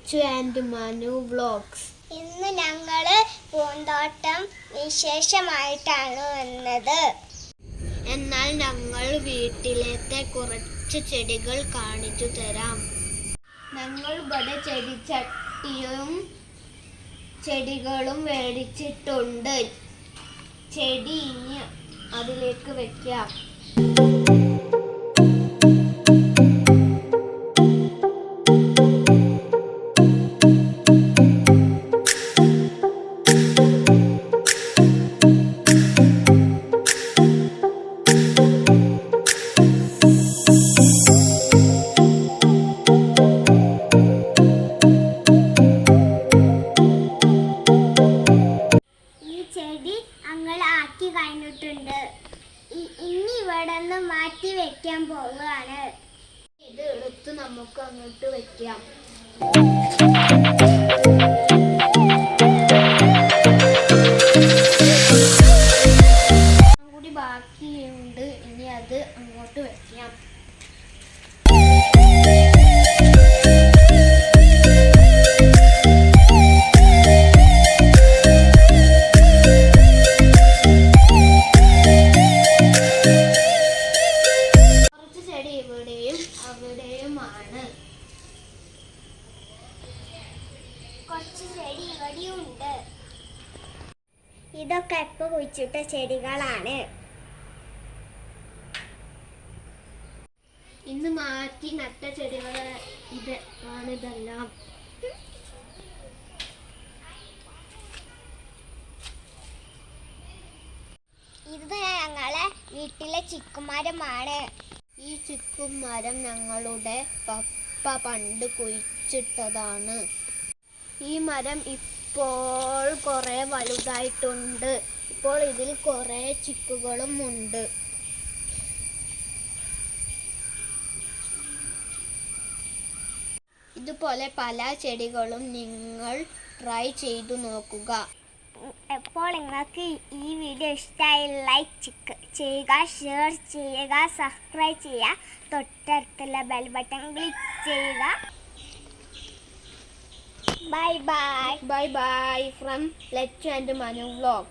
Lachu and Manu vlogs. ഇന്ന് ഞങ്ങൾ പൂന്തോട്ടം വിശേഷമായിട്ടാണ് വന്നത്. എന്നാൽ ഞങ്ങൾ വീട്ടിലത്തെ കുറച്ച് ചെടികൾ കാണിച്ചു തരാം. ഞങ്ങൾ ഇവിടെ ചെടിച്ചട്ടിയും ചെടികളും മേടിച്ചിട്ടുണ്ട്. ചെടി ഇനി അതിലേക്ക് വെക്കാം. ആക്കി കഴിഞ്ഞിട്ടുണ്ട്. ഇനി ഇവിടെ നിന്ന് മാറ്റി വെക്കാൻ പോവുകയാണ്. ഇത് എടുത്ത് നമുക്ക് അങ്ങോട്ട് വെക്കാം. കൂടി ബാക്കിയുണ്ട്, ഇനി അത് അങ്ങോട്ട് വെക്കാം. അവിടെയുമാണ്. കുറച്ച് ചെടി ഇവിടെയുണ്ട്. ഇതൊക്കെ എപ്പോൾ കുഴിച്ചിട്ട ചെടികളാണ്. ഇന്ന് മാറ്റി നട്ട ചെടികൾ ഇതെല്ലാം. ഇത് ഞങ്ങളെ വീട്ടിലെ ചിക്കുമരമാണ്. ഈ ചിക്കുമരം ഞങ്ങളുടെ പപ്പ പണ്ട് കുഴിച്ചിട്ടതാണ്. ഈ മരം ഇപ്പോൾ കുറേ വലുതായിട്ടുണ്ട്. ഇപ്പോൾ ഇതിൽ കുറേ ചിക്കുകളും ഉണ്ട്. ഇതുപോലെ പല ചെടികളും നിങ്ങൾ ട്രൈ ചെയ്തു നോക്കുക. അപ്പോൾ നിങ്ങൾക്ക് ഈ വീഡിയോ ഇഷ്ടമായി ലൈക്ക് ചെയ്യുക, ഷെയർ ചെയ്യുക, സബ്സ്ക്രൈബ് ചെയ്യുക, തൊട്ടടുത്തുള്ള ബെൽ ബട്ടൺ ക്ലിക്ക് ചെയ്യുക. Bye bye. Bye bye from Lachu and Manu vlog.